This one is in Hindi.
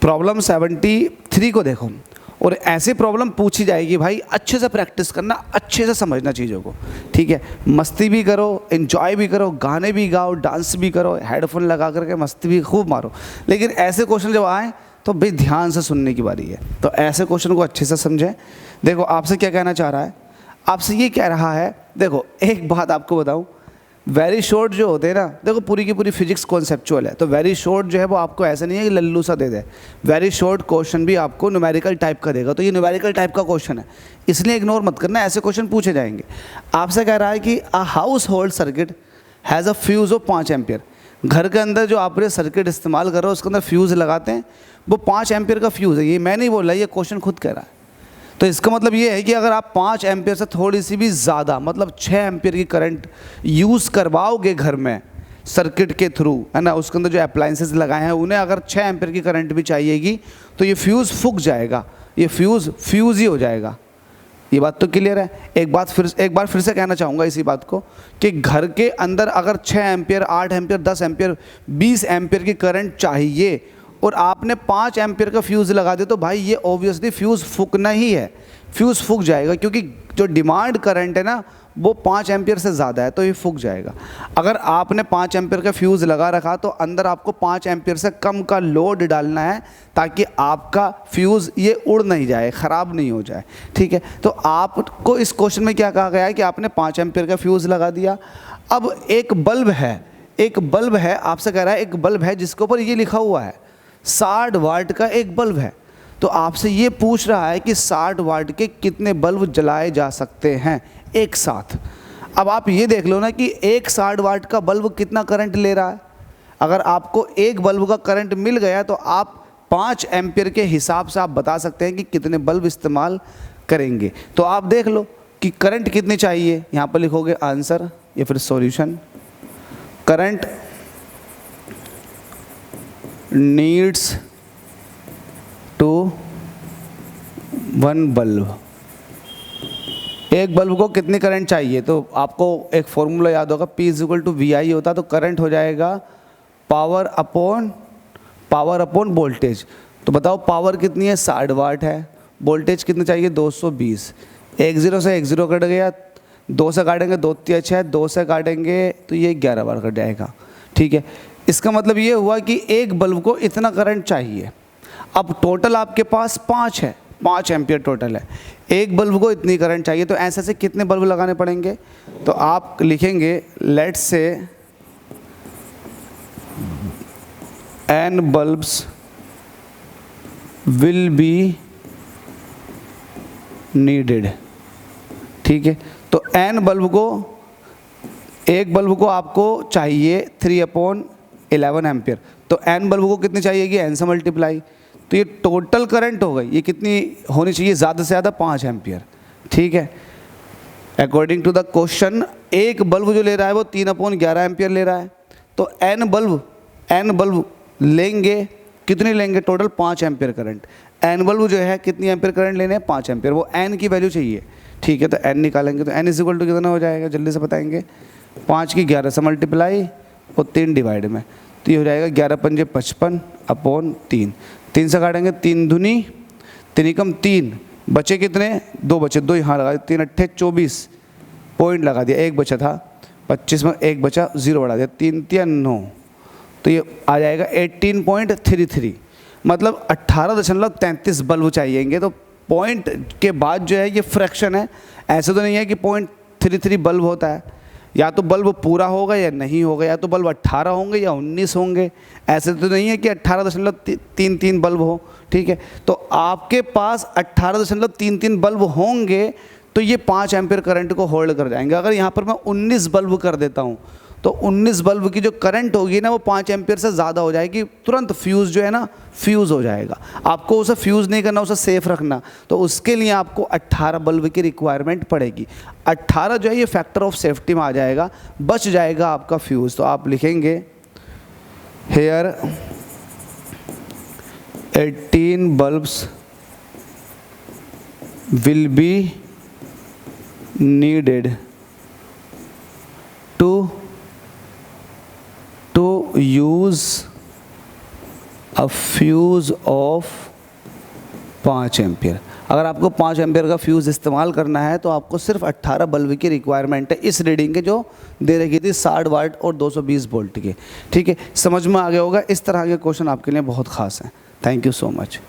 प्रॉब्लम 73 को देखो, और ऐसी प्रॉब्लम पूछी जाएगी भाई, अच्छे से प्रैक्टिस करना, अच्छे से समझना चीज़ों को, ठीक है। मस्ती भी करो, एंजॉय भी करो, गाने भी गाओ, डांस भी करो, हेडफोन लगा करके मस्ती भी खूब मारो, लेकिन ऐसे क्वेश्चन जब आए तो भाई ध्यान से सुनने की बारी है। तो ऐसे क्वेश्चन को अच्छे से समझें। देखो आपसे क्या कहना चाह रहा है, आपसे ये कह रहा है, देखो एक बात आपको बताऊं, वेरी शॉर्ट जो होते हैं ना, देखो पूरी की पूरी फिजिक्स कॉन्सेप्चुअल है, तो वेरी शॉर्ट जो है वो आपको ऐसा नहीं है कि लल्लू सा दे दे, वेरी शॉर्ट क्वेश्चन भी आपको न्यूमेरिकल टाइप का देगा। तो ये न्यूमेरिकल टाइप का क्वेश्चन है, इसलिए इग्नोर मत करना, ऐसे क्वेश्चन पूछे जाएंगे। आपसे कह रहा है कि a house hold circuit has a fuse of 5 ampere. घर के अंदर जो आप सर्किट इस्तेमाल कर रहे हो उसके अंदर फ्यूज़ लगाते हैं, वो 5 एम्पियर का फ्यूज़ है। ये मैं नहीं बोल रहा, ये क्वेश्चन खुद कह रहा है। तो इसका मतलब ये है कि अगर आप 5 एम्पियर से थोड़ी सी भी ज़्यादा, मतलब 6 एम्पियर की करंट यूज़ करवाओगे घर में सर्किट के थ्रू, है ना, उसके अंदर जो अप्लाइंसेस लगाए हैं उन्हें अगर 6 एम्पियर की करंट भी चाहिएगी तो ये फ्यूज़ फूक जाएगा, ये फ्यूज़ ही हो जाएगा। ये बात तो क्लियर है। एक बार फिर से कहना चाहूँगा इसी बात को कि घर के अंदर अगर 6 एम्पियर, 8 एम्पियर, 10 एम्पियर, 20 एम्पियर की करंट चाहिए और आपने 5 एम्पियर का फ्यूज़ लगा दे, तो भाई ये ऑब्वियसली फ्यूज़ फूकना ही है, फ्यूज़ फूक जाएगा, क्योंकि जो डिमांड करंट है ना वो 5 एम्पियर से ज़्यादा है, तो ये फूक जाएगा। अगर आपने 5 एम्पियर का फ्यूज़ लगा रखा तो अंदर आपको 5 एम्पियर से कम का लोड डालना है ताकि आपका फ्यूज़ ये उड़ नहीं जाए, ख़राब नहीं हो जाए, ठीक है। तो आपको इस क्वेश्चन में क्या कहा गया है कि आपने 5 एम्पियर का फ्यूज़ लगा दिया। अब एक बल्ब है, आपसे कह रहा है एक बल्ब है जिसके ऊपर ये लिखा हुआ है 60 वाट का एक बल्ब है। तो आपसे ये पूछ रहा है कि 60 वाट के कितने बल्ब जलाए जा सकते हैं एक साथ। अब आप ये देख लो ना कि एक 60 वाट का बल्ब कितना करंट ले रहा है। अगर आपको एक बल्ब का करंट मिल गया तो आप 5 एम्पियर के हिसाब से आप बता सकते हैं कि कितने बल्ब इस्तेमाल करेंगे। तो आप देख लो कि करंट कितनी चाहिए, यहाँ पर लिखोगे आंसर या फिर solution. Current needs to 1 bulb, एक बल्ब को कितनी करंट चाहिए, तो आपको एक फॉर्मूला याद होगा, P = VI होता, तो करंट हो जाएगा पावर अपॉन वोल्टेज। तो बताओ पावर कितनी है, 60 वाट है, वोल्टेज कितनी चाहिए, 220। 1 0 से 1 0 कट गया, 2 से काटेंगे 2 3 6, 2 से काटेंगे तो ये 11 बार कट जाएगा, ठीक है। इसका मतलब ये हुआ कि एक बल्ब को इतना करंट चाहिए। अब टोटल आपके पास 5 है, 5 एम्पियर टोटल है, एक बल्ब को इतनी करंट चाहिए, तो ऐसे से कितने बल्ब लगाने पड़ेंगे। तो आप लिखेंगे let's say n bulbs will be needed, ठीक है। तो n बल्ब को, एक बल्ब को आपको चाहिए 3/11 एम्पियर, तो n बल्ब को कितनी चाहिएगी, n से मल्टीप्लाई, तो ये टोटल करंट हो गई, ये कितनी होनी चाहिए, ज़्यादा से ज़्यादा 5 एम्पियर, ठीक है। अकॉर्डिंग टू द क्वेश्चन एक बल्ब जो ले रहा है वो 3/11 एम्पियर ले रहा है, तो n बल्ब लेंगे, कितनी लेंगे, total 5 ampere current. n bulb जो है कितनी एम्पियर करंट लेने हैं, 5 एम्पियर, वो n की वैल्यू चाहिए, ठीक है। तो n निकालेंगे तो n = कितना हो जाएगा, जल्दी से बताएंगे, 5 की 11 से मल्टीप्लाई और 3 डिवाइड में, तो ये हो जाएगा 11 पंजे 55/3। 3 से काटेंगे, 3 दूनी 3 एकम 3, बचे कितने, 2 बचे, 2 यहाँ लगा दिए, 3 अट्ठे 24 पॉइंट लगा दिया, 1 बचा था, 25 में 1 बचा, 0 बढ़ा दिया, 3 3 9, तो ये आ जाएगा 18.33, मतलब 18.33 बल्ब चाहिएंगे। तो पॉइंट के बाद जो है ये फ्रैक्शन है, ऐसे तो नहीं है कि 0.33 बल्ब होता है, या तो बल्ब पूरा होगा या नहीं होगा, या तो बल्ब 18 होंगे या 19 होंगे, ऐसे तो नहीं है कि 18.33 बल्ब हो, ठीक है। तो आपके पास 18.33 बल्ब होंगे तो ये 5 एम्पियर करंट को होल्ड कर जाएंगे। अगर यहाँ पर मैं 19 बल्ब कर देता हूँ तो 19 बल्ब की जो करंट होगी ना वो 5 एम्पियर से ज़्यादा हो जाएगी, तुरंत फ्यूज़ जो है ना फ्यूज़ हो जाएगा। आपको उसे फ्यूज़ नहीं करना, उसे सेफ रखना, तो उसके लिए आपको 18 बल्ब की रिक्वायरमेंट पड़ेगी। 18 जो है ये फैक्टर ऑफ सेफ्टी में आ जाएगा, बच जाएगा आपका फ्यूज़। तो आप लिखेंगे here 18 bulbs will be needed to use a fuse of 5 ampere. अगर आपको 5 एम्पियर का फ्यूज़ इस्तेमाल करना है तो आपको सिर्फ 18 बल्ब की रिक्वायरमेंट है इस रीडिंग के जो दे रखी थी 60 वाट और 220 वोल्ट के। ठीक है, समझ में आ गया होगा। इस तरह के क्वेश्चन आपके लिए बहुत खास हैं। Thank you so much.